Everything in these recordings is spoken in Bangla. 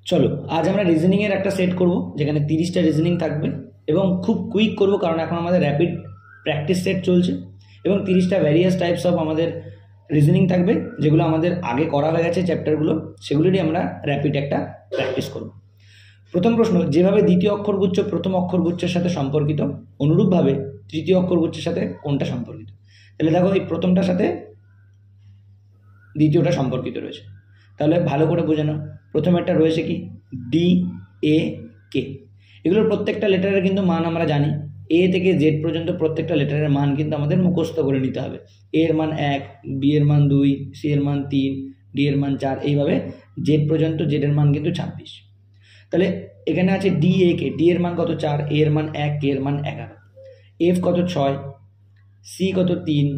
চলো আজ আমরা রিজনিং এর একটা সেট করব যেখানে 30টা রিজনিং থাকবে এবং খুব কুইক করব কারণ এখন আমাদের র্যাপিড প্র্যাকটিস সেট চলছে এবং 30টা ভ্যারিয়াস টাইপস অফ আমাদের রিজনিং থাকবে যেগুলো আমাদের আগে করা হয়ে গেছে চ্যাপ্টারগুলো, সেগুলোরই আমরা র্যাপিড একটা প্র্যাকটিস করব। প্রথম প্রশ্ন, যেভাবে দ্বিতীয় অক্ষরগুচ্ছ প্রথম অক্ষরগুচ্ছের সাথে সম্পর্কিত অনুরূপভাবে তৃতীয় অক্ষরগুচ্ছের সাথে কোনটা সম্পর্কিত? তাহলে দেখো এই প্রথমটার সাথে দ্বিতীয়টা সম্পর্কিত রয়েছে, তাহলে ভালো করে বোঝে নাও। প্রথমে একটা রয়েছে কি ডি এ কে, এগুলোর প্রত্যেকটা লেটারের কিন্তু মান আমরা জানি। এ থেকে জেড পর্যন্ত প্রত্যেকটা লেটারের মান কিন্তু আমাদের মুখস্থ করে নিতে হবে। এ এর মান 1, বি এর মান 2, সি এর মান 3, ডি এর মান 4, এইভাবে জেড পর্যন্ত, জেড এর মান কিন্তু 26। তাহলে এখানে আছে ডি এ কে, ডি এর মান কত 4, এ এর মান 1, কে এর মান 11, এফ কত 6, সি কত 3,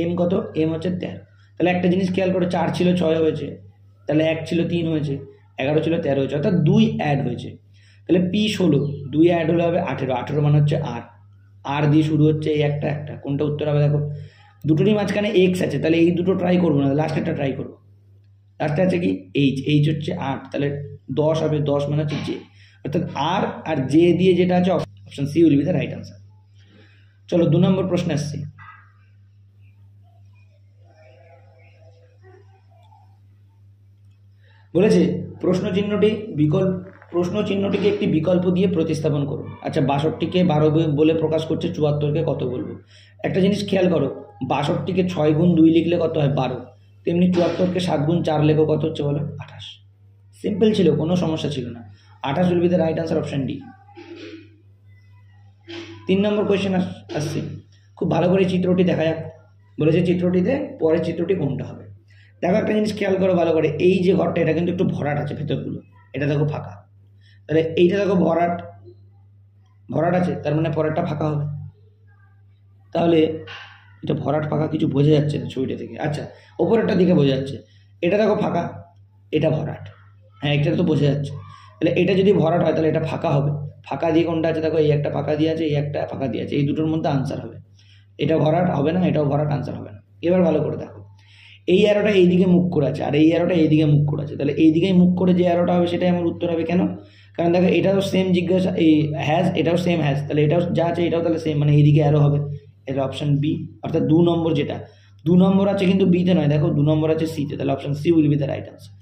এম কত, এম হচ্ছে 13। তাহলে একটা জিনিস খেয়াল করো, 4 ছিল 6 হয়েছে, তাহলে 1 ছিল 3 হয়েছে, 11 ছিল 13 হয়েছে, অর্থাৎ 2 অ্যাড হয়েছে। তাহলে পি 16, 2 অ্যাড হলে হবে 18, 18 মানে হচ্ছে আর, আর দিয়ে শুরু হচ্ছে এই একটা, কোনটা উত্তর হবে দেখো? দুটোরই মাঝখানে এক্স আছে, তাহলে এই দুটো ট্রাই করবো না, লাস্টেরটা ট্রাই করবো। লাস্টে আছে কি এইচ, এইচ হচ্ছে 8, তাহলে 10 হবে, 10 মানে হচ্ছে জে, অর্থাৎ আর আর জে দিয়ে যেটা আছে option C will be the right answer. চলো 2 নম্বর প্রশ্ন আসছে। বলেছে প্রশ্ন চিহ্নটিকে একটি বিকল্প দিয়ে প্রতিস্থাপন করো। আচ্ছা, 62কে 12 বলে প্রকাশ করছে, 74কে কত বলবো? একটা জিনিস খেয়াল করো, 62কে 6 গুণ 2 লিখলে কত হয়? 12। তেমনি 74কে 7 গুণ 4 লেখো, কত হচ্ছে বলো? 28। সিম্পল ছিল, কোনো সমস্যা ছিল না। 28 will be the right answer, option D. 3 number question আসছে, খুব ভালো করে চিত্রটি দেখা যাক। বলেছে চিত্রটিতে পরের চিত্রটি কোনটা হবে? দেখো একটা জিনিস খেয়াল করো ভালো করে, এই যে ঘরটা এটা কিন্তু একটু ভরাট আছে, ভেতরগুলো এটা দেখো ফাঁকা, তাহলে এইটা দেখো ভরাট আছে, তার মানে পরেরটা ফাঁকা হবে। তাহলে এটা ভরাট ফাঁকা কিছু বোঝা যাচ্ছে না ছবিটা থেকে। আচ্ছা, ওপরেরটা দিকে বোঝা যাচ্ছে, এটা দেখো ফাঁকা, এটা ভরাট, হ্যাঁ এটা তো বোঝা যাচ্ছে। তাহলে এটা যদি ভরাট হয় তাহলে এটা ফাঁকা হবে। ফাঁকা দিয়ে কোনটা আছে দেখো, এই একটা ফাঁকা দিয়ে আছে, এই একটা ফাঁকা দিয়ে আছে, এই দুটোর মধ্যে আনসার হবে। এটা ভরাট হবে না, এটাও ভরাট, আনসার হবে না। এবার ভালো করে দেখো, এই অ্যারোটা এইদিকে মুখ করে আছে আর এই অ্যারোটা এইদিকে মুখ করে আছে, তাহলে এইদিকেই মুখ করে যে অ্যারোটা হবে সেটাই আমার উত্তর হবে। কেন? কারণ দেখো এটাও সেম জিজ্ঞাসা, এই হ্যাজ, এটাও সেম হ্যাজ, তাহলে এটাও যা আছে এটাও তাহলে সেম, মানে এইদিকে অ্যারো হবে। এটা অপশন বি, অর্থাৎ 2 নম্বর, যেটা 2 নম্বর আছে কিন্তু বিতে নয়, দেখো 2 নম্বর আছে সিতে, তাহলে option C will be the right answer.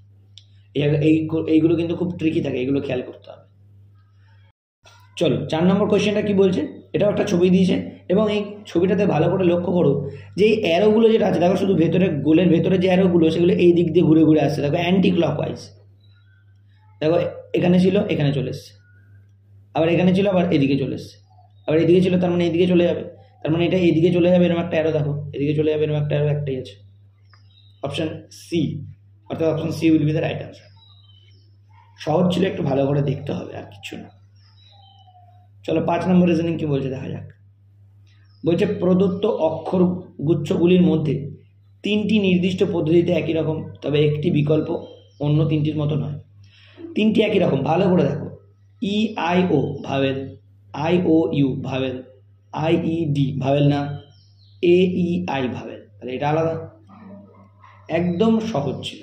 এইগুলো কিন্তু খুব ট্রিকি থাকে, এগুলো খেয়াল করতে হবে। চলো 4 নম্বর কোয়েশ্চেনটা কি বলছে, এটাও একটা ছবি দিয়েছে এবং এই ছবিটাতে ভালো করে লক্ষ্য করো যে এই অ্যারোগুলো যেটা আছে দেখো, শুধু ভেতরে গোলের ভেতরে যে অ্যারোগুলো সেগুলো এই দিক দিয়ে ঘুরে ঘুরে আসছে, দেখো অ্যান্টি ক্লকওয়াইজ। দেখো এখানে ছিল, এখানে চলে এসছে, আবার এখানে ছিল, আবার এদিকে চলে এসছে, আবার এদিকে ছিল, তার মানে এদিকে চলে যাবে, তার মানে এটা এদিকে চলে যাবে, এরকম একটা অ্যারো দেখো, এদিকে চলে যাবে, এরকম একটা অ্যারো একটাই আছে, অপশন সি, অর্থাৎ option C will be the right answer. সহজ ছিল, একটু ভালো করে দেখতে হবে, আর কিছু না। চলো 5 নম্বর রিজনিং কি বলছে দেখা যাক। বলছে প্রদত্ত অক্ষর গুচ্ছগুলির মধ্যে 3টি নির্দিষ্ট পদ্ধতিতে একই রকম, তবে একটি বিকল্প অন্য 3টির মতো নয়। 3টি একই রকম, ভালো করে দেখো, E I O vowel, I O U vowel, I E D vowel না, এ ই আই ভাবেল, তাহলে এটা আলাদা। একদম সহজ ছিল,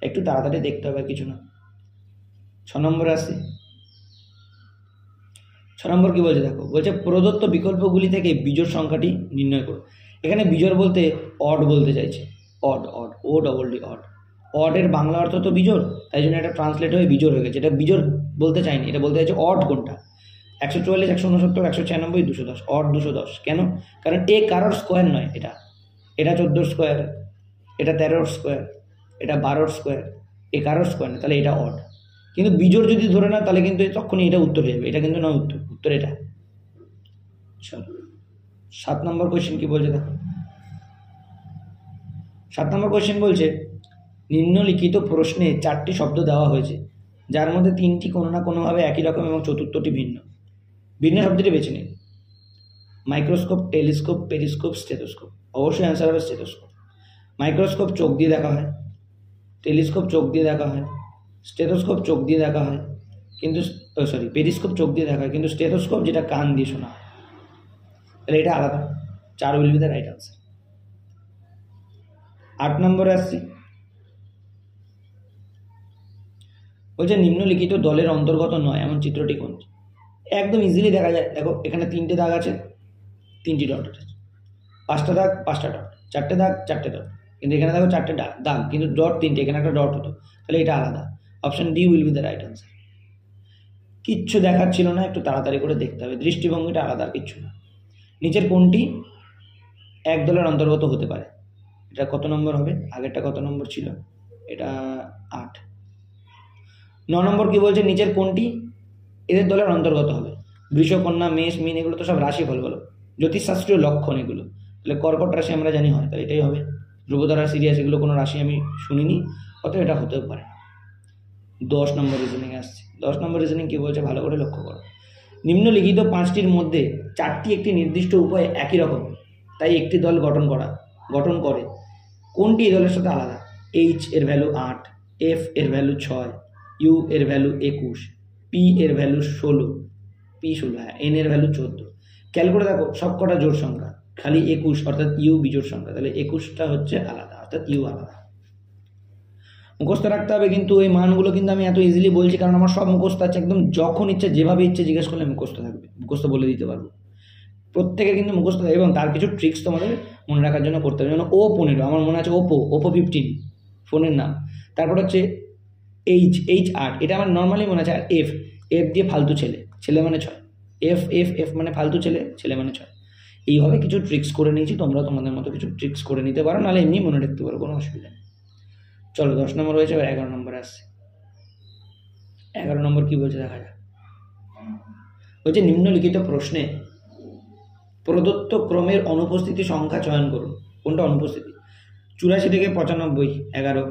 একটু তাড়াতাড়ি দেখতে হবে, কিছু না। 6 নম্বরে আসি। 6 নম্বর কি বলছে দেখো, বলছে প্রদত্ত বিকল্পগুলি থেকে বিজোড় সংখ্যাটি নির্ণয় করো। এখানে বিজোড় বলতে অড বলতে চাইছে, অড, অড, ও ডবল ডি, অড। অডের বাংলা অর্থ তো বিজোড়, তাই জন্য এটা ট্রান্সলেট হয়ে বিজোড় হয়ে গেছে। এটা বিজোড় বলতে চাইনি, এটা বলতে চাইছে অড কোনটা। 144, 169, 196, 210, অড 210। কেন? কারণ এ কারোর স্কোয়ার নয়, এটা 14 স্কোয়ার, এটা 13 স্কোয়ার, এটা 12 স্কোয়ার, এ কারোর স্কোয়ার না, তাহলে এটা অড। কিন্তু বিজোড় যদি ধরে না তাহলে কিন্তু তখনই এটা উত্তর হয়ে যাবে, এটা কিন্তু নয় উত্তর এটা। চলো 7 নম্বর কোয়েশ্চেন কি বলছে দেখো। 7 নম্বর কোয়েশ্চেন বলছে নিম্নলিখিত প্রশ্নে 4টি শব্দ দেওয়া হয়েছে, যার মধ্যে 3টি কোনো না কোনোভাবে একই রকম এবং 4টি ভিন্ন। ভিন্ন শব্দটি বেছে নিন। Microscope, telescope, periscope, stethoscope. অবশ্যই অ্যান্সার হবে স্টেথোস্কোপ। মাইক্রোস্কোপ চোখ দিয়ে দেখা হয়, টেলিস্কোপ চোখ দিয়ে দেখা হয়, স্টেথোস্কোপ চোখ দিয়ে দেখা হয়, কিন্তু পেরিস্কোপ চোখ দিয়ে দেখা হয়, কিন্তু স্টেথোস্কোপ যেটা কান দিয়ে শোনা হয়, তাহলে এটা আলাদা। 4 will be the right answer. 8 নম্বরে আসছি। বলছে নিম্নলিখিত দলের অন্তর্গত নয় এমন চিত্রটি কোনটি? একদম ইজিলি দেখা যায়। দেখো এখানে 3টে দাগ আছে, 3টি ডট আছে, 5টা দাগ 5টা ডট, 4টে দাগ 4টে ডট, কিন্তু এখানে দেখো 4টে দাগ কিন্তু ডট 3টে, এখানে একটা ডট হতো, তাহলে এটা আলাদা। Option D will be the right answer. কিচ্ছু দেখার ছিল না, একটু তাড়াতাড়ি করে দেখতে হবে, দৃষ্টিভঙ্গিটা আলাদা, কিচ্ছু না। নিচের কোনটি এক দলের অন্তর্গত হতে পারে? এটা কত নম্বর হবে? আগেরটা কত নম্বর ছিল? এটা 8। 9 নম্বর কি বলছে? নিচের কোনটি এদের দলের অন্তর্গত হবে? বৃষ, কন্যা, মেষ, মীন, এগুলো তো সব রাশিফল বলো, জ্যোতিষশাস্ত্রীয় লক্ষণ এগুলো, তাহলে কর্কট রাশি আমরা জানি হয়, তাহলে এটাই হবে। ধ্রুবতারা, সিরিয়াস, এগুলো কোনো রাশি আমি শুনিনি, অতএব এটা হতেও পারে না। 10 নম্বর রিজনিং আসছে। 10 নম্বর রিজনিং কি বলছে ভালো করে লক্ষ্য করো। নিম্নলিখিত 5টির মধ্যে 4টি একটি নির্দিষ্ট উপায়ে একই রকম, তাই একটি দল গঠন করে। কোনটি এই দলের সাথে আলাদা? এইচ এর ভ্যালু 8, এফ এর ভ্যালু 6, ইউ এর ভ্যালু 21, পি এর ভ্যালু 16, হ্যাঁ, এন এর ভ্যালু 14। খেয়াল করে দেখো সব কটা জোড় সংখ্যা, খালি 21 অর্থাৎ ইউ বিজোড় সংখ্যা, তাহলে 21টা হচ্ছে আলাদা, অর্থাৎ ইউ আলাদা। মুখস্থ রাখতে হবে কিন্তু এই মানগুলো কিন্তু আমি এত ইজিলি বলছি কারণ আমার সব মুখস্থ আছে, একদম যখন ইচ্ছে যেভাবে ইচ্ছে জিজ্ঞেস করলে মুখস্থ থাকবে, মুখস্থ বলে দিতে পারবো। প্রত্যেকের কিন্তু মুখস্থ থাকবে এবং তার কিছু ট্রিক্স তোমাদের মনে রাখার জন্য করতে হবে। যেমন O15 আমার মনে আছে, ওপো 15 ফোনের নাম। তারপর হচ্ছে এইচ 8, এটা আমার নর্মালি মনে আছে। আর এফ দিয়ে ফালতু ছেলে মানে 6, এফ মানে ফালতু ছেলে মানে 6। এইভাবে কিছু ট্রিক্স করে নিয়েছি, তোমরা তোমাদের মতো কিছু ট্রিক্স করে নিতে পারো, নাহলে এমনি মনে রাখতে পারো, কোনো অসুবিধা নেই। চলো 10 নম্বর হয়েছে, এবার 11 নম্বরে আসছে। 11 নম্বর কি বলছে দেখা যাক। বলছে নিম্নলিখিত প্রশ্নে প্রদত্ত ক্রমের অনুপস্থিতি সংখ্যা চয়ন করুন। কোনটা অনুপস্থিতি? 84 থেকে 95 11,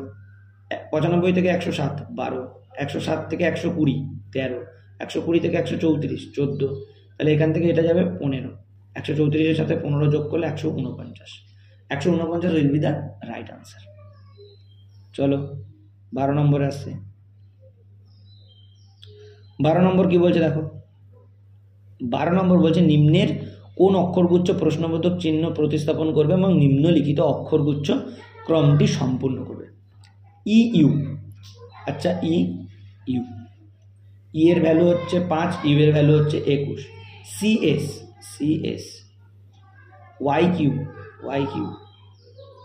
95 থেকে 107 12, 107 থেকে 120 13, 120 থেকে 134 14, তাহলে এখান থেকে এটা যাবে 15। 134-এর সাথে 15 যোগ করলে 149। 149 will be the right answer. চলো 12 নম্বরে আসছে। 12 নম্বর কি বলছে দেখো। 12 নম্বর বলছে নিম্নের কোন অক্ষরগুচ্ছ প্রশ্নবোধক চিহ্ন প্রতিস্থাপন করবে এবং নিম্নলিখিত অক্ষরগুচ্ছ ক্রমটি সম্পূর্ণ করবে। ইউ, আচ্ছা ইউ এর ভ্যালু হচ্ছে 5, ইউ এর ভ্যালু হচ্ছে 21। সিএস ওয়াই কিউ,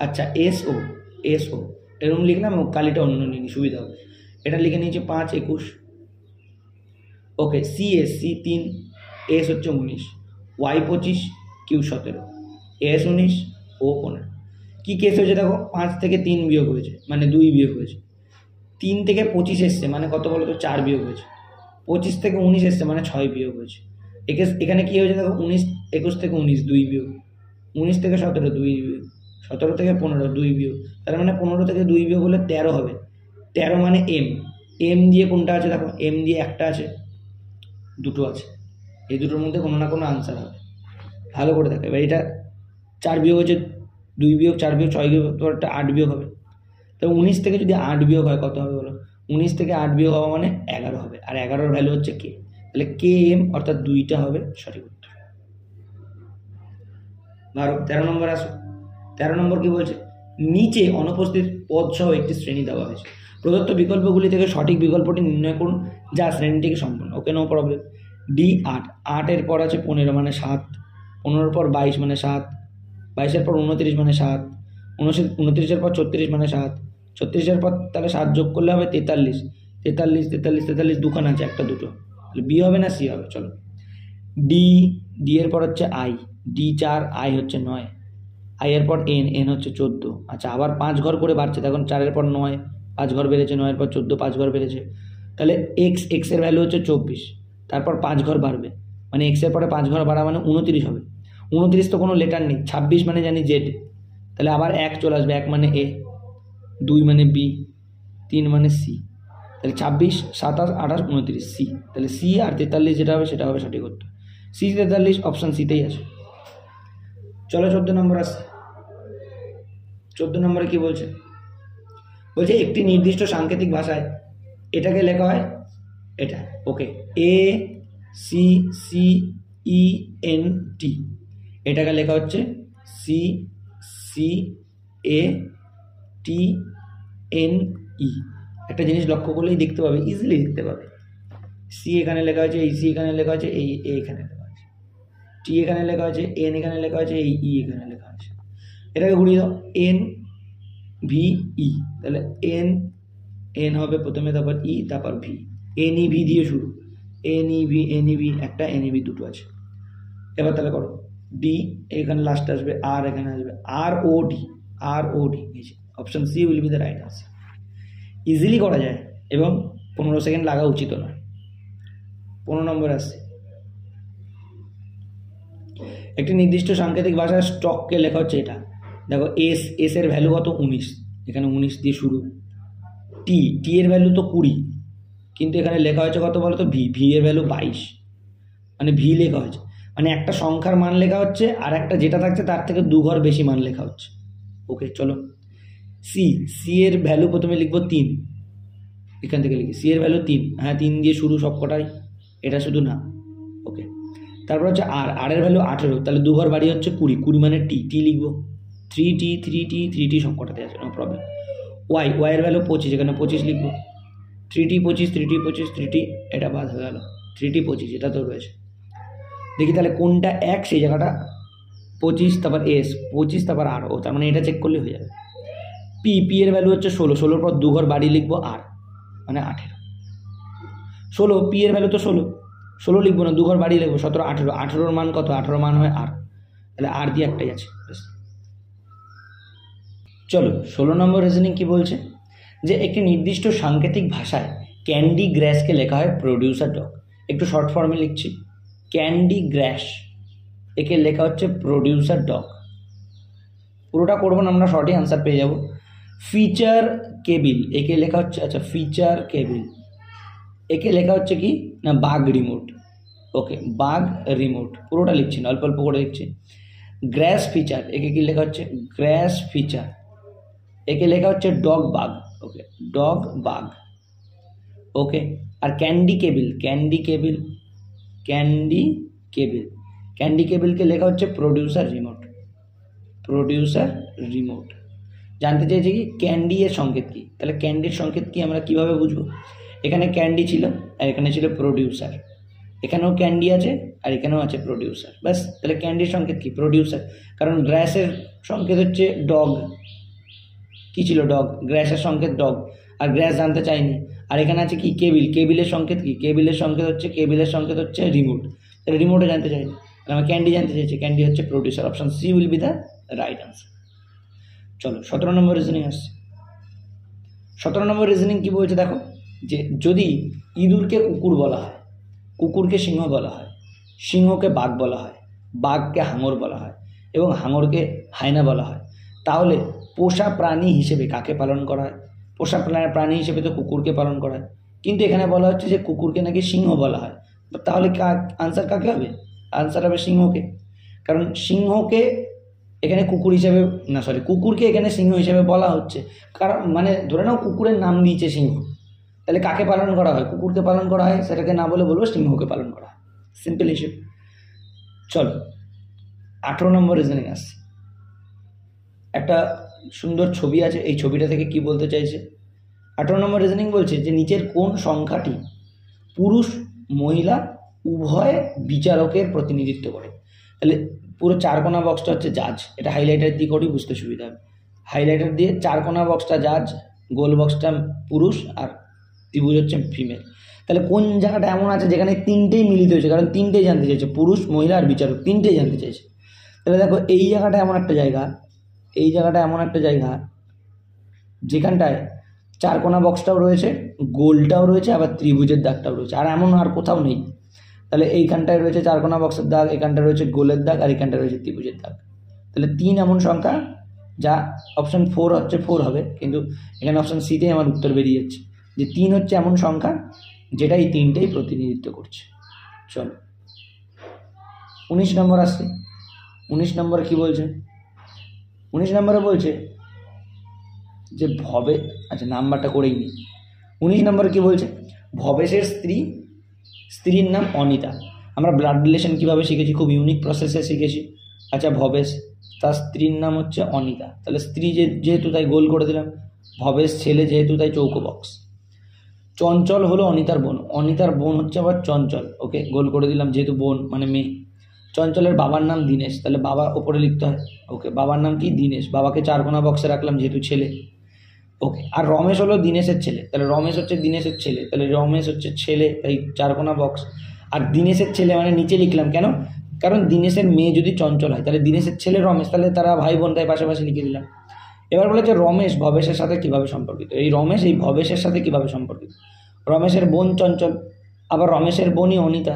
আচ্ছা এসও এরকম লিখলাম, কালিটা অন্য নিয়ে সুবিধা হবে। এটা লিখে নিয়েছি 5 21। ওকে, সিএস 3, এস হচ্ছে 19, ওয়াই 25, কিউ 17, এস 19, ও 15। কী কেস হয়েছে দেখো, 5 থেকে 3 বিয়োগ হয়েছে মানে 2 বিয়োগ হয়েছে। 3 থেকে 25 এসছে মানে কত বলো তো, 4 বিয়োগ হয়েছে। 25 থেকে 19 এসছে মানে 6 বিয়োগ হয়েছে। এখানে কী হয়েছে দেখো, 21 থেকে 19 2 বিয়োগ, 19 থেকে 17 2 বিয়োগ, 17 থেকে 15 2 বিয়োগ, তার মানে 15 থেকে 2 বিয়োগ হলে 13 হবে। 13 মানে এম দিয়ে কোনটা আছে দেখো, এম দিয়ে একটা আছে, দুটো আছে, এই দুটোর মধ্যে কোনো না কোনো আনসার হবে। ভালো করে দেখো। এবার এটা 4 বিয়োগ হচ্ছে, 2 বিয়োগ 4 বিয়োগ 6 বিয়োগ, তো একটা 8 বিয়োগ হবে। তো 19 থেকে যদি 8 বিয়োগ হয় কত হবে বলো? 19 থেকে 8 বিয়োগ হওয়া মানে 11 হবে, আর 11-এর ভ্যালু হচ্ছে কে, তাহলে কে এম অর্থাৎ 2টা হবে সঠিক উত্তর। 13 নম্বর আসো। 13 নম্বর কি বলছে, নিচে অনুপস্থিত পদ সহ একটি শ্রেণী দেওয়া হয়েছে, প্রদত্ত বিকল্পগুলি থেকে সঠিক বিকল্পটি নির্ণয় করুন যা শ্রেণীটিকে সম্পূর্ণ। ওকে, নো প্রবলেম। ডি 8 এর পর আছে 15 মানে 7, 15-এর পর 22 মানে 7, 22-এর পর 29 মানে 7, 29-এর পর 34 মানে 7, 36-এর পর তাহলে 7 যোগ করলে হবে 43, 43 দুখানা আছে, একটা দুটো, তাহলে বি হবে না সি হবে? চলো ডি এর পর হচ্ছে আই, ডি 4, আই হচ্ছে 9, আই এর পর এন হচ্ছে 14। আচ্ছা, আবার 5 ঘর করে বাড়ছে, তখন 4-এর পর 9 5 ঘর বেড়েছে, 9-এর পর 14 5 ঘর বেড়েছে, তাহলে এক্স এর ভ্যালু হচ্ছে 24, তারপর 5 ঘর বাড়বে মানে এক্স এর পরে 5 ঘর বাড়া মানে 29 হবে। 29 তো কোনো লেটার নেই, 26 মানে জানি জেড, তাহলে আবার 1 চলে আসবে, 1 মানে এ, 2 মানে বি, 3 মানে সি, তাহলে 26 27 28 29 সি, তাহলে সি আর 43 যেটা হবে সেটা হবে সঠিক উত্তর। সি 43 অপশান সিতেই আছে। চলো 14 নম্বর আসছে। 14 নম্বরে কি বলছে, বলছে একটি নির্দিষ্ট সাংকেতিক ভাষায় এটাকে লেখা হয় এটা। Okay, A C C E N T, এটাকে লেখা হচ্ছে C C A T N E. একটা জিনিস লক্ষ্য করলেই দেখতে পাবে, ইজিলি দেখতে পাবে। সি এখানে লেখা আছে, এই সি এখানে লেখা আছে, এই এ এখানে লেখা আছে, টি এখানে লেখা আছে, এন এখানে লেখা আছে, এই ই এখানে লেখা আছে। এটাকে ঘুরিয়ে দাও, এন ভি ই, তাহলে এন এন হবে প্রথমে, তারপর ই, তারপর ভি। এন ই ভি দিয়ে শুরু, এন ই ভি একটা, এন ই ভি দুটো আছে। এবার তাহলে করো ডি, এখানে লাস্ট আসবে, আর এখানে আসবে, R O D, R O D. Option C will be the right answer. Easily করা যায় এবং 15 সেকেন্ড লাগা উচিত নয়। 15 নম্বর আসছে, একটি নির্দিষ্ট সাংকেতিক ভাষার স্টককে লেখা হচ্ছে এটা। দেখো এস, এস এর ভ্যালু কত 19, এখানে 19 দিয়ে শুরু। টি, টি এর ভ্যালু তো 20, কিন্তু এখানে লেখা হয়েছে কত বলো তো ভি, ভি এর ভ্যালু 22, মানে ভি লেখা হয়েছে, মানে একটা সংখ্যার মান লেখা হচ্ছে আর একটা যেটা থাকছে তার থেকে 2 ঘর বেশি মান লেখা হচ্ছে। ওকে চলো, সি, সি এর ভ্যালু প্রথমে লিখবো 3, এখান থেকে লিখি সি এর ভ্যালু 3, হ্যাঁ 3 দিয়ে শুরু সব কটাই, এটা শুধু না। ওকে, তারপর হচ্ছে আর, আর এর ভ্যালু 18, তাহলে 2 ঘর বাড়ি হচ্ছে 20, 20 মানে টি, টি লিখবো, 3T সব কটাতে আছে, নো প্রবলেম। ওয়াই, ওয়াই এর ভ্যালু 25, এখানে 25 লিখবো, 3T 25, 3T এটা বাদ হয়ে গেল, 3T 25 এটা তো রয়েছে। দেখি তাহলে কোনটা এক, সেই জায়গাটা 25, তারপর এস 25, তারপর আর ও, তার মানে এটা চেক করলে হয়ে যাবে। পি, পি এর ভ্যালু হচ্ছে 16, 16 পর 2 ঘর বাড়ি লিখবো আর, মানে 18, 16, পি এর ভ্যালু তো 16, 16 লিখবো না, 2 ঘর বাড়ি লিখবো, 17, 18, 18 মান কত, 18 মান হয় আর, তাহলে আর দিয়ে একটাই আছে। চলো 16 নম্বর রিজনিং কি বলছে, যে একটি নির্দিষ্ট সাংকেতিক ভাষায় ক্যান্ডি গ্র্যাসকে লেখা হয় প্রডিউসার ডগ। একটু শর্ট ফর্মে লিখছি, ক্যান্ডি গ্র্যাস, একে লেখা হচ্ছে প্রডিউসার ডগ। পুরোটা করবো না, আমরা শর্টে আনসার পেয়ে যাব। ফিচার কেবিল, একে লেখা হচ্ছে, আচ্ছা ফিচার কেবিল, একে লেখা হচ্ছে কি না বাগ রিমোট। ওকে, বাগ রিমোট, পুরোটা লিখছি না, অল্প অল্প করে লিখছি। গ্র্যাস ফিচার, একে কি লেখা হচ্ছে গ্র্যাস ফিচার, একে লেখা হচ্ছে dog bug. Okay, dog bug. Okay, আর candy cable, candy cable, candy cable, candy কেবিলকে লেখা হচ্ছে প্রডিউসার রিমোট, প্রডিউসার রিমোট। জানতে চাইছি কি ক্যান্ডি এর সংকেত কি, তাহলে ক্যান্ডির সংকেত কি আমরা কিভাবে বুঝবো, এখানে ক্যান্ডি ছিল আর এখানে ছিল প্রডিউসার, এখানেও ক্যান্ডি আছে আর এখানেও আছে প্রডিউসার, ব্যাস। তাহলে ক্যান্ডির সংকেত কি প্রডিউসার, কারণ গ্র্যাসের সংকেত হচ্ছে ডগ, কি ছিল ডগ, গ্র্যাসের সংকেত ডগ, আর গ্র্যাস জানতে চাইনি। আর এখানে আছে কি কেবিল, কেবিলের সংকেত কি, কেবিলের সংকেত হচ্ছে রিমোট, তাহলে রিমোটও জানতে চাইনি, আমি ক্যান্ডি জানতে চাইছি, ক্যান্ডি হচ্ছে producer, option C will be the right answer. চলো 17 নম্বর রিজনিং আসছে। 17 নম্বর রিজনিং কি বলছে দেখো, যে যদি ইঁদুরকে কুকুর বলা হয়, কুকুরকে সিংহ বলা হয়, সিংহকে বাঘ বলা হয়, বাঘকে হাঙর বলা হয় এবং হাঙরকে হায়না বলা হয়, তাহলে পোষা প্রাণী হিসেবে কাকে পালন করা হয়? পোষা প্রাণী হিসেবে তো কুকুরকে পালন করা হয়, কিন্তু এখানে বলা হচ্ছে যে কুকুরকে নাকি সিংহ বলা হয়, তাহলে আনসার কাকে হবে? আনসার হবে সিংহকে, কারণ সিংহকে এখানে কুকুর হিসেবে না, সরি কুকুরকে এখানে সিংহ হিসেবে বলা হচ্ছে, কারণ মানে ধরে নাও কুকুরের নাম দিয়েছে সিংহ, তাহলে কাকে পালন করা হয়? কুকুরকে পালন করা হয়, সেটাকে না বলে বলবো সিংহকে পালন করা হয়, সিম্পল হিসেবে। চলো 18 নম্বর রিজনিং আসছে। একটা সুন্দর ছবি আছে, এই ছবিটা থেকে কি বলতে চাইছে? 18 নম্বর রিজনিং বলছে যে নিচের কোন সংখ্যাটি পুরুষ মহিলা উভয় বিচারকের প্রতিনিধিত্ব করে? তাহলে পুরো চারকোনা বক্সটা হচ্ছে জাজ, এটা হাইলাইটার দিয়ে করেই বুঝতে সুবিধা হবে। হাইলাইটার দিয়ে চারকোনা বক্সটা জাজ, গোল বক্সটা পুরুষ আর ত্রিভুজ হচ্ছে ফিমেল। তাহলে কোন জায়গাটা এমন আছে যেখানে তিনটেই মিলিত হয়েছে, কারণ তিনটেই জানতে চাইছে, পুরুষ মহিলা আর বিচারক তিনটেই জানতে চাইছে। তাহলে দেখো এই জায়গাটা এমন একটা জায়গা, এই জায়গাটা এমন একটা জায়গা যেখানটায় চারকোনা বক্সটাও রয়েছে, গোলটাও রয়েছে, আবার ত্রিভুজের দাগটাও রয়েছে, আর এমন আর কোথাও নেই। তাহলে এইখানটায় রয়েছে চারকোনা বক্সের দাগ, এখানটায় রয়েছে গোলের দাগ, আর এখানটায় রয়েছে ত্রিভুজের দাগ। তাহলে 3 এমন সংখ্যা যা অপশন 4 হচ্ছে 4 হবে, কিন্তু এখানে অপশন সিতেই আমার উত্তর বেরিয়ে যাচ্ছে যে 3 হচ্ছে এমন সংখ্যা যেটা এই তিনটেই প্রতিনিধিত্ব করছে। চলো 19 নম্বর আসছে। 19 নম্বরে কি বলছে? 19 নম্বরে বলছে যে ভবে, আচ্ছা নাম্বারটা করেই নি। 19 নম্বরে কি বলছে? ভবেশের স্ত্রীর নাম অনিতা। আমরা ব্লাড রিলেশন কীভাবে শিখেছি, খুব ইউনিক প্রসেসে শিখেছি। আচ্ছা ভবেশ, তার স্ত্রীর নাম হচ্ছে অনিতা, তাহলে স্ত্রী যেহেতু তাই গোল করে দিলাম, ভবেশ ছেলে যেহেতু তাই চৌকো বক্স। চঞ্চল হলো অনিতার বোন, অনিতার বোন হচ্ছে আবার চঞ্চল। ওকে, গোল করে দিলাম, যেহেতু বোন মানে মেয়ে। চঞ্চলের বাবার নাম দীনেশ, তাহলে বাবা ওপরে লিখতে হয়। ওকে, বাবার নাম কি? দীনেশ। বাবাকে চারকোনা বক্সে রাখলাম যেহেতু ছেলে। ওকে, আর রমেশ হলো দীনেশের ছেলে, তাহলে রমেশ হচ্ছে দীনেশের ছেলে, তাহলে রমেশ হচ্ছে ছেলে, তাই চারকোনা বক্স। আর দীনেশের ছেলে মানে নিচে লিখলাম কেন? কারণ দীনেশের মেয়ে যদি চঞ্চল হয় তাহলে দীনেশের ছেলে রমেশ, তাহলে তারা ভাই বোন, তাই পাশাপাশি লিখে দিলাম। এবার বলেছে রমেশ ভবেশের সাথে কিভাবে সম্পর্কিত। এই রমেশ এই ভবেশের সাথে কিভাবে সম্পর্কিত? রমেশের বোন চঞ্চল, আবার রমেশের বোনই অনিতা,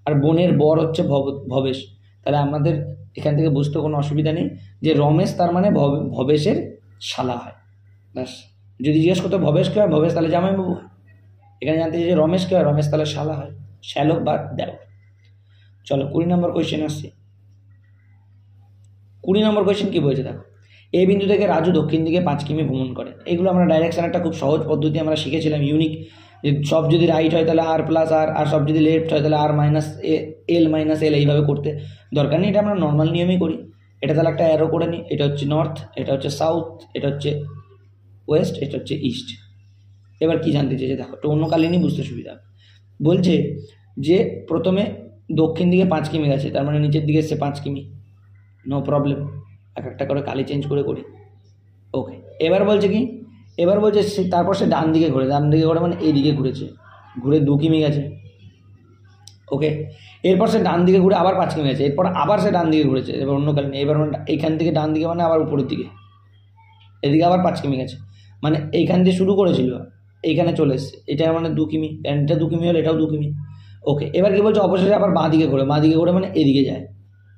আর বোনের বর হচ্ছে ভবেশ। তাহলে আমাদের এখান থেকে বুঝতে কোনো অসুবিধা নেই যে রমেশ তার মানে ভবেশের শালা হয়। ব্যাস, যদি জিজ্ঞেস করতো ভবেশ কে হয়, ভবেশ তাহলে জামাইবাবু হয়। এখানে জানতে চাই যে রমেশ কে হয়, রমেশ তাহলে শালা হয়, শ্যালক বা দেও। চলো 20 নম্বর কোয়েশ্চেন আসছে। 20 নম্বর কোয়েশ্চেন কি বলছে দেখো, এই বিন্দু থেকে রাজু দক্ষিণ দিকে 5 কিমি ভ্রমণ করে। এগুলো আমরা ডাইরেকশন একটা খুব সহজ পদ্ধতি আমরা শিখেছিলাম, ইউনিক, যে সব যদি রাইট হয় তাহলে আর প্লাস আর, আর সব যদি লেফট হয় তাহলে আর মাইনাস এল মাইনাস এল, এইভাবে করতে দরকার নেই, এটা আমরা নর্মাল নিয়মেই করি। এটা তাহলে একটা অ্যারো করে নিই, এটা হচ্ছে নর্থ, এটা হচ্ছে সাউথ, এটা হচ্ছে ওয়েস্ট, এটা হচ্ছে ইস্ট। এবার কি জানতে চেয়েছে দেখো, তো অন্য কালীনই বুঝতে সুবিধা। বলছে যে প্রথমে দক্ষিণ দিকে 5 কিমি গেছে, তার মানে নিচের দিকে এসছে 5 কিমি, নো প্রবলেম, এক একটা করে কালি চেঞ্জ করে করি। ওকে, এবার বলছে কি, এবার বলছে তারপর সে ডান দিকে ঘুরে, ডান দিকে ঘুরে মানে এইদিকে ঘুরেছে, ঘুরে 2 কিমি গেছে। ওকে, এরপর সে ডান দিকে ঘুরে আবার 5 কিমি গেছে, এরপর আবার সে ডান দিকে ঘুরেছে, এবার অন্য কালীন, এবার এইখান থেকে ডান দিকে মানে আবার উপরের দিকে, এদিকে আবার 5 কিমি গেছে, মানে এইখান দিয়ে শুরু করেছিল, এইখানে চলে এসছে, এটা মানে 2 কিমি, এটা 2 কিমি হলে এটাও 2 কিমি। ওকে, এবার কি বলছে, অবশেষে আবার বাঁ দিকে ঘুরে, বাঁ দিকে ঘুরে মানে এদিকে যায়,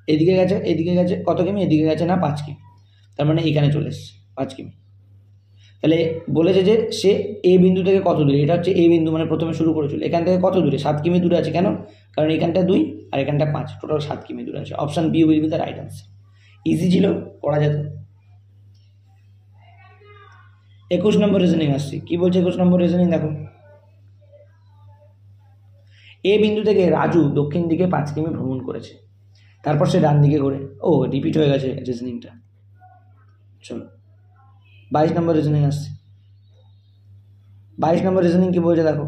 এদিকে গেছে, এদিকে গেছে কত কিমি, এদিকে গেছে না 5 কিমি, তার মানে এইখানে চলে এসছে 5 কিমি। তাহলে বলেছে যে সে এ বিন্দু থেকে কত দূরে, এটা হচ্ছে এ বিন্দু, মানে প্রথমে শুরু করেছিল, এখান থেকে কত দূরে, 7 কিমি দূরে আছে। কেন? কারণ এখানটা 2 আর এখানটা 5, টোটাল 7 কিমি দূরে আছে। Option B will be the right answer. Easy ছিল, করা যেত। 21 নম্বর রিজনিং আসছে, কি বলছে 21 নম্বর রিজনিং দেখো, এ বিন্দু থেকে রাজু দক্ষিণ দিকে 5 কিমি ভ্রমণ করেছে, তারপর সে ডান দিকে ঘুরে, ও রিপিট হয়ে গেছে রিজনিংটা। চলো 22 নম্বর রিজনিং আসছে। 22 নম্বর রিজনিং কি বলছে দেখো,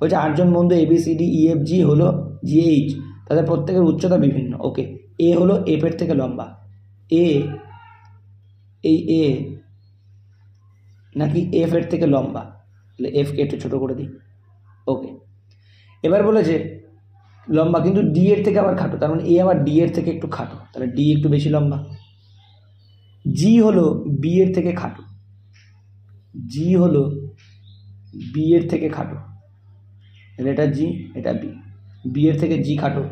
বলছে 8 জন বন্ধু ABCD EFG হলো GH, তাদের প্রত্যেকের উচ্চতা বিভিন্ন। ওকে, এ হলো এফ এর থেকে লম্বা, এ এই এ নাকি এফ এর থেকে লম্বা, তাহলে এফ কে একটু ছোট করে দিই। ওকে, এবার বলেছে লম্বা কিন্তু ডি এর থেকে আবার খাটো, তার মানে এ আবার ডি এর থেকে একটু খাটো, তাহলে ডি একটু বেশি লম্বা। জি হলো বি এর থেকে খাটো, জি হলো বি এর থেকে খাটো, এটা জি, এটা বি, বি এর থেকে জি খাটো।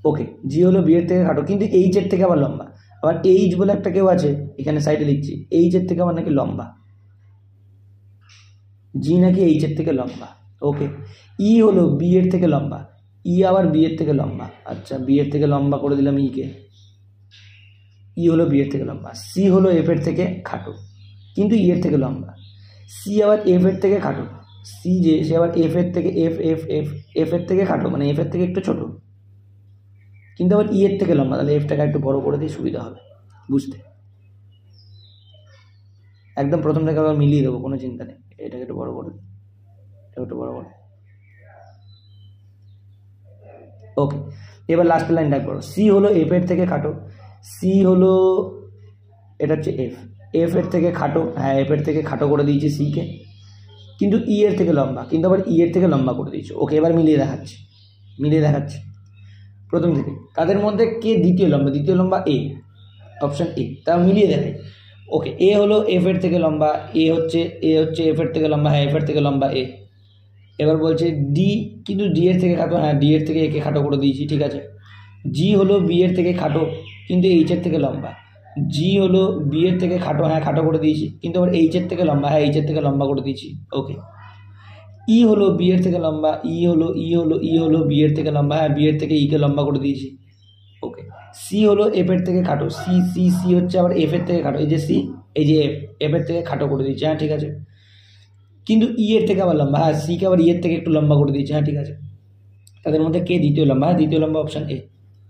ওকে, জি হলো বি এর থেকে খাটো কিন্তু এইচ এর থেকে আবার লম্বা, আবার এইচ বলে একটা কেউ আছে এখানে সাইডে লিখছি, এইচ এর থেকে আবার নাকি লম্বা, জি নাকি এইচ এর থেকে লম্বা। ওকে, ই হলো বি এর থেকে লম্বা, ই আবার বি এর থেকে লম্বা, আচ্ছা বি এর থেকে লম্বা করে দিলাম ই কে, ই হলো বি এর থেকে লম্বা। সি হলো এফ এর থেকে খাটো কিন্তু ই এর থেকে লম্বা, সি আবার এফ এর থেকে খাটো, সি যে সে আবার এফ এর থেকে এফ এফ এফ এফ এর থেকে খাটো, মানে এফ এর থেকে একটু ছোট কিন্তু আবার ই এর থেকে লম্বা, তাহলে এফটাকে একটু বড় করে দিয়ে সুবিধা হবে বুঝতে। একদম প্রথম থেকে আবার মিলিয়ে দেবো, কোনো চিন্তা নেই, এটাকে একটু বড় করে দিই, এটা একটু বড় করে। ওকে, এবার লাস্ট লাইন ডাক করো, সি হলো এফ এর থেকে খাটো, সি হলো এটা হচ্ছে এফ, এফ এর থেকে খাটো, হ্যাঁ এফ এর থেকে খাটো করে দিয়েছি সি কে, কিন্তু ই এর থেকে লম্বা, কিন্তু আবার ই এর থেকে লম্বা করে দিয়েছে। ওকে, এবার মিলিয়ে দেখাচ্ছি, মিলিয়ে দেখাচ্ছি প্রথম থেকে, তাদের মধ্যে কে দ্বিতীয় লম্বা, দ্বিতীয় লম্বা এ, অপশন এ, তা মিলিয়ে দেখাই। ওকে, এ হলো এফ এর থেকে লম্বা, এ হচ্ছে এফ এর থেকে লম্বা, হ্যাঁ এফ এর থেকে লম্বা এ। এবার বলছে ডি, কিন্তু ডি এর থেকে খাটো, হ্যাঁ ডি এর থেকে একে খাটো করে দিয়েছি, ঠিক আছে। জি হলো বি এর থেকে খাটো কিন্তু এইচ এর থেকে লম্বা, জি হলো বি এর থেকে খাটো, হ্যাঁ খাটো করে দিয়েছি, কিন্তু আবার এইচ এর থেকে লম্বা, হ্যাঁ এইচ এর থেকে লম্বা করে দিয়েছি। ওকে, ই হলো বি এর থেকে লম্বা, ই হলো বি এর থেকে লম্বা, হ্যাঁ বি এর থেকে ই কে লম্বা করে দিয়েছি। ওকে, সি হলো এফ এর থেকে খাটো, সি সি সি হচ্ছে আবার এফ এর থেকে খাটো, এই যে সি, এই যে এফ, এফ এর থেকে খাটো করে দিয়েছি, হ্যাঁ ঠিক আছে, কিন্তু ই এর থেকে আবার লম্বা, হ্যাঁ সি কে আবার ই এর থেকে একটু লম্বা করে দিয়েছি, হ্যাঁ ঠিক আছে। তাদের মধ্যে কে দ্বিতীয় লম্বা, হ্যাঁ দ্বিতীয় লম্বা অপশন এ,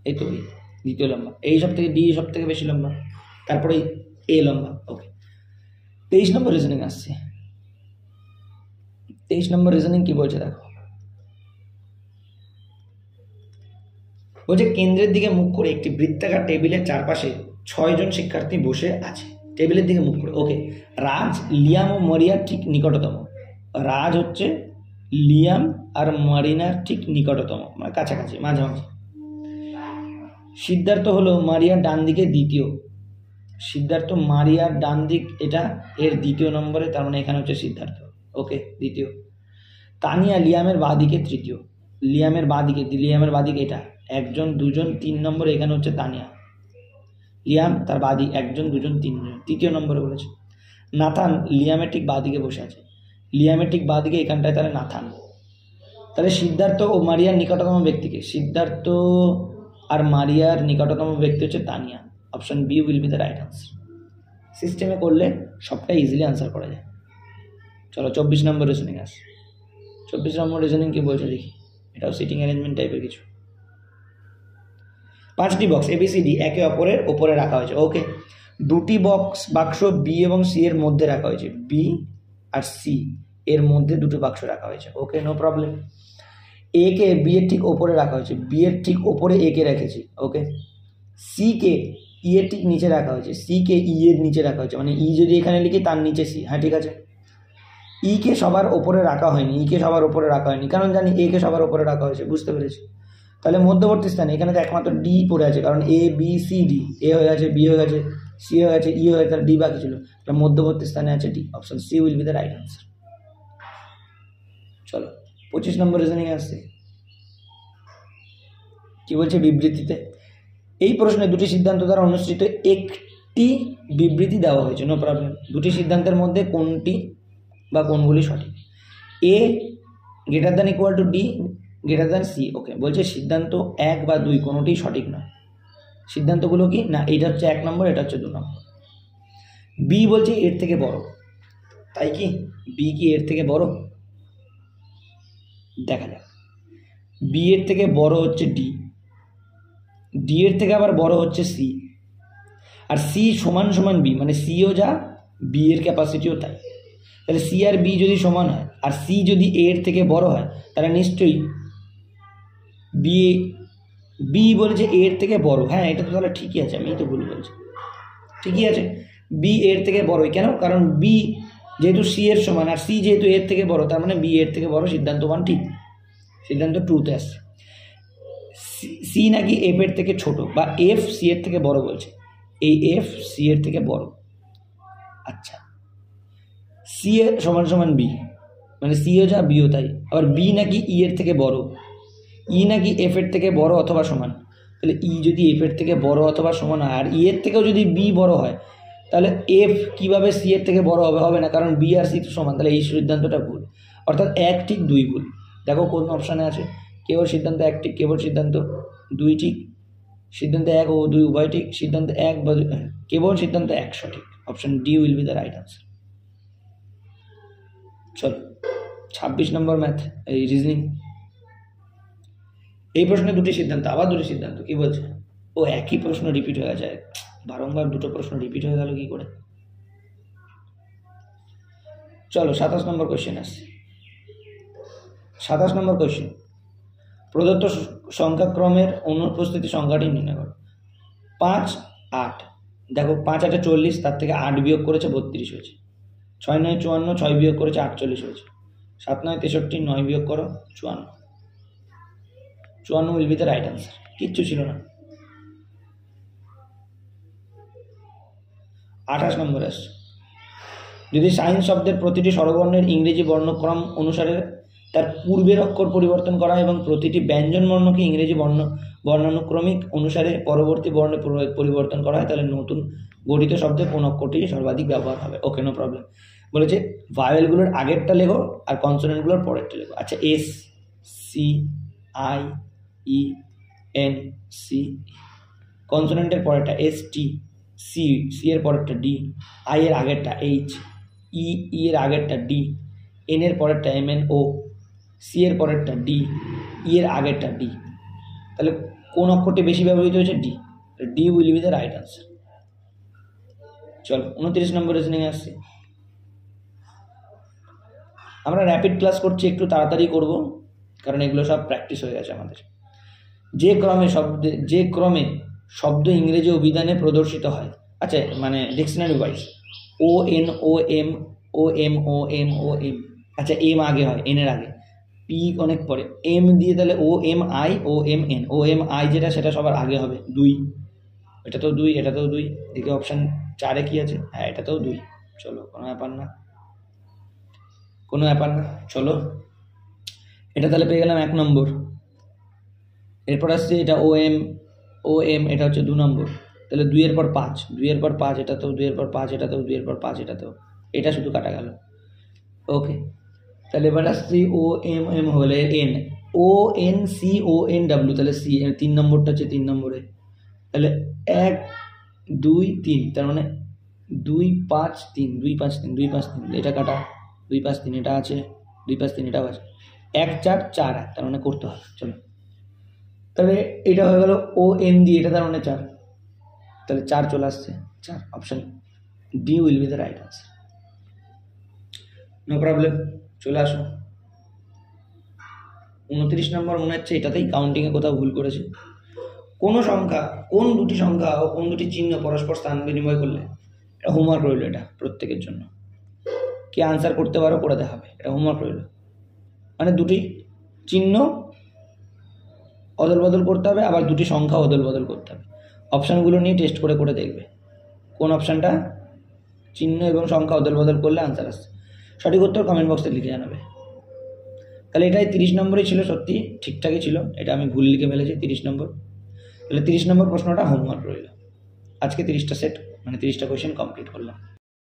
এই তো এই দ্বিতীয় লম্বা, এই সব থেকে ডি সব থেকে বেশি লম্বা, তারপরে এ লম্বা। ওকে, 23 নম্বর রিজনিং আসছে, 23 নম্বর রিজনিং কি বলছে দেখো, বলছে কেন্দ্রের দিকে মুখ করে একটি বৃত্তাকার টেবিলের চারপাশে 6 জন শিক্ষার্থী বসে আছে, টেবিলের দিকে মুখ করে। ওকে, রাজ, লিয়াম ও মারিয়ার ঠিক নিকটতম। রাজ হচ্ছে লিয়াম আর মারিনার ঠিক নিকটতম, মানে কাছাকাছি, মাঝামাঝি। সিদ্ধার্থ হলো মারিয়ার ডান দিকে দ্বিতীয়। সিদ্ধার্থ মারিয়ার ডান দিক, এটা এর দ্বিতীয় নম্বরে, তার মানে এখানে হচ্ছে সিদ্ধার্থ। ওকে, দ্বিতীয়। তানিয়া লিয়ামের বাঁ দিকে তৃতীয়। লিয়ামের বাঁ দিকে এটা 1 জন 2 জন 3 নম্বরে, এখানে হচ্ছে তানিয়া। লিয়াম তার বাঁ দিকে 1 জন 2 জন 3 জন, তৃতীয় নম্বরে বলেছে। নাথান লিয়ামের ঠিক বাঁ দিকে বসে আছে, লিয়ামের ঠিক বাঁ দিকে এখানটায়, তাহলে নাথান। তাহলে সিদ্ধার্থ ও মারিয়ার নিকটতম ব্যক্তিকে, সিদ্ধার্থ আর মারিয়ার নিকটতম ব্যক্তি হচ্ছে Tania. Option B will be the right answer. সিস্টেমে করলে সবটাই ইজিলি আনসার করা যায়। চলো 24 নম্বর রিজনিং আসে। 24 নম্বর রিজনিং কি বলছে দেখি, এটাও সিটিং অ্যারেঞ্জমেন্ট টাইপের কিছু। 5টি বক্স ABCD একে অপরের ওপরে রাখা হয়েছে। ওকে, 2টি বাক্স বি এবং সি এর মধ্যে রাখা হয়েছে, বি আর সি এর মধ্যে 2টো বাক্স রাখা হয়েছে। ওকে, নো প্রবলেম। এ কে বি এর ঠিক ওপরে রাখা হয়েছে, বি এর ঠিক ওপরে এ কে রেখেছি। ওকে, সি কে ই এর ঠিক নিচে রাখা হয়েছে, সি কে ই এর নিচে রাখা হয়েছে, মানে ই যদি এখানে লিখি তার নিচে সি। হ্যাঁ, ঠিক আছে। ই কে সবার ওপরে রাখা হয়নি, কারণ জানি এ কে সবার ওপরে রাখা হয়েছে, বুঝতে পেরেছি। তাহলে মধ্যবর্তী স্থানে এখানে তো একমাত্র ডি পড়ে আছে, কারণ এ বি সি ডি, এ হয়ে গেছে, বি হয়ে গেছে, সি হয়ে গেছে, ই হয়ে গেছে, তাহলে ডি বাকি ছিল। তাহলে মধ্যবর্তী স্থানে আছে D. Option C will be the right answer. চলো 25 নম্বর রিজনিং আসছে। কি বলছে, বিবৃতিতে এই প্রশ্নে 2টি সিদ্ধান্ত দ্বারা অনুসৃত একটি বিবৃতি দেওয়া হয়েছে। No problem. 2টি সিদ্ধান্তের মধ্যে কোনটি বা কোনগুলি সঠিক? A greater than equal to D greater than C. Okay, বলছে সিদ্ধান্ত 1 বা 2 কোনোটি সঠিক নয়। সিদ্ধান্তগুলো কি না, এটা হচ্ছে 1 নম্বর, এটা হচ্ছে 2 নম্বর। বি বলছে এর থেকে বড়, তাই কি বি কি এর থেকে বড়? দেখা যাক। বি এর থেকে বড় হচ্ছে ডি, ডি এর থেকে আবার বড় হচ্ছে সি, আর সি সমান সমান বি, মানে সিও যা বি এর ক্যাপাসিটিও তাই। তাহলে সি আর বি যদি সমান হয় আর সি যদি এ এর থেকে বড় হয়, তাহলে নিশ্চয়ই বি বলেছে এ এর থেকে বড়। হ্যাঁ, এটা তো তাহলে ঠিকই আছে, আমি তো ভুল বলছি, ঠিকই আছে। বি এর থেকে বড়ই কেন? কারণ বি যেহেতু সি এর সমান আর সি যেহেতু এর থেকে বড়, তার মানে বি এর থেকে বড়। সিদ্ধান্ত 1 ঠিক, সিদ্ধান্ত 2তে আসছে। সি নাকি এফ এর থেকে ছোট, বা এফ সি এর থেকে বড় বলছে, এই এফ সি এর থেকে বড়। আচ্ছা, সি এর সমান সমান বি, মানে সিও যা বিও তাই। আবার বি নাকি ই এর থেকে বড়, ই নাকি এফ এর থেকে বড় অথবা সমান। তাহলে ই যদি এফ এর থেকে বড় অথবা সমান হয়, আর ই এর থেকেও যদি বি বড় হয়, তাহলে এফ কিভাবে সি এর থেকে বড় হবে? হবে না, কারণ বি আর সি তো সমান। তাহলে এই সিদ্ধান্তটা ভুল, অর্থাৎ 1 ঠিক 2 ভুল। দেখো কোন অপশানে আছে, কেবল সিদ্ধান্ত 1 ঠিক, কেবল সিদ্ধান্ত 2 ঠিক, সিদ্ধান্ত 1 ও 2 উভয় ঠিক, সিদ্ধান্ত 1 বা কেবল সিদ্ধান্ত 1 সঠিক। Option D will be the right answer. চলো 26 নম্বর ম্যাথ, এই রিজনিং। এই প্রশ্নে 2টি সিদ্ধান্ত, আবার 2টি সিদ্ধান্ত। কি বলছে? ও একই প্রশ্ন রিপিট হয়ে যায়, বারংবার 2টো প্রশ্ন রিপিট হয়ে গেল কি করে? চলো 27 নম্বর কোয়েশ্চেন আসছে। 27 নম্বর কোয়েশ্চেন, প্রদত্ত সংখ্যাক্রমের অনুপস্থিতি সংখ্যাটি নির্ণয় করো। 5 8, দেখো 5 8 40, তার থেকে 8 বিয়োগ করেছে 32 হয়েছে। 6 9 54, 6 বিয়োগ করেছে 48 হয়েছে। 7 9 63, 9 বিয়োগ করো 54। 54 will be the right answer. কিচ্ছু ছিল না। 28 নম্বর আসছে, যদি সাইন শব্দের প্রতিটি স্বরবর্ণের ইংরেজি বর্ণক্রম অনুসারে তার পূর্বের অক্ষর পরিবর্তন করা এবং প্রতিটি ব্যঞ্জন বর্ণকে ইংরেজি বর্ণানুক্রমিক অনুসারে পরবর্তী বর্ণে পরিবর্তন করা হয়, তাহলে নতুন গঠিত শব্দে কোন অক্ষরটি সর্বাধিক ব্যবহার হবে? Okay, no problem. বলেছে ভাওয়েলগুলোর আগেরটা লেখো আর কনসোনেন্টগুলোর পরেরটা লেখো। আচ্ছা, S C I E N C, কনসোনেন্টের পরেরটা এস টি, সি সি এর পরেরটা ডি, আই এর আগেরটা এইচ, ই ই এর আগেরটা ডি, এন এর পরেরটা এম এন ও, সি এর পরেরটা ডি, ই এর আগেরটা ডি। তাহলে কোন অক্ষরটি বেশি ব্যবহৃত হয়েছে? D. D will be the right answer. চলো 29 নম্বর রিজনিং আসছে। আমরা র্যাপিড ক্লাস করছি, একটু তাড়াতাড়ি করব, কারণ এগুলো সব প্র্যাকটিস হয়ে গেছে আমাদের। যে ক্রমে শব্দ ইংরেজি অভিধানে প্রদর্শিত হয়, আচ্ছা মানে dictionary wise, O N O M O M O M O M, আচ্ছা এম আগে হয় এনের আগে, পি অনেক পরে, এম দিয়ে তাহলে O M I O M N, O M I যেটা সেটা সবার আগে হবে 2, এটা তো 2, এটা তো 2, দিকে অপশান 4-এ কী আছে, হ্যাঁ এটা তো 2, চলো কোনো ব্যাপার না, কোনো ব্যাপার না, চলো এটা তাহলে পেয়ে গেলাম 1 নম্বর। এরপর আসছে এটা ও এম, এটা হচ্ছে 2 নম্বর, তাহলে 2-এর পর 5, 2-এর পর 5 এটা তো, 2-এর পর 5 এটা তো, 2-এর পর 5 এটা তো, এটা শুধু কাটা গেল। ওকে, তাহলে এবার আসছি ও এম হলে N, O N C O N W, তাহলে সি 3 নম্বরটা হচ্ছে 3 নম্বরে, তাহলে 1 2 3, তার মানে 2 5 3, 2 5 3, 2 5 3, এটা কাটা, 2 5 3 এটা আছে, 2 5 3 এটাও আছে, 1 4 4 1, তার মানে করতে হবে। চলো তাহলে এটা হয়ে গেল ও এন দিয়ে, এটা তার মানে 4, তাহলে 4 চলে আসছে, 4, option D will be the right answer. No problem, চলে আসো। 29 নম্বর মনে হচ্ছে এটাতেই কাউন্টিংয়ে কোথাও ভুল করেছে। কোন সংখ্যা, কোন দুটি সংখ্যা ও কোন দুটি চিহ্ন পরস্পর স্থান বিনিময় করলে, এটা হোমওয়ার্ক রইল, এটা প্রত্যেকের জন্য, কে আনসার করতে পারো করে দেখাবে, এটা হোমওয়ার্ক রইল। মানে দুটি চিহ্ন অদল বদল করতে হবে, আবার দুটি সংখ্যা অদল বদল করতে হবে। অপশানগুলো নিয়ে টেস্ট করে করে দেখবে কোন অপশানটা চিহ্ন এবং সংখ্যা অদল বদল করলে আনসার আসছে। সঠিক উত্তর কমেন্ট বক্সে লিখে জানাবে। তাহলে এটাই 30 নম্বরই ছিল, সত্যি ঠিকঠাকই ছিল, এটা আমি ভুল লিখে ফেলেছি 30 নম্বর। তাহলে 30 নম্বর প্রশ্নটা হোমওয়ার্ক রইল। আজকে 30টা সেট মানে 30টা কোয়েশ্চেন কমপ্লিট করলাম।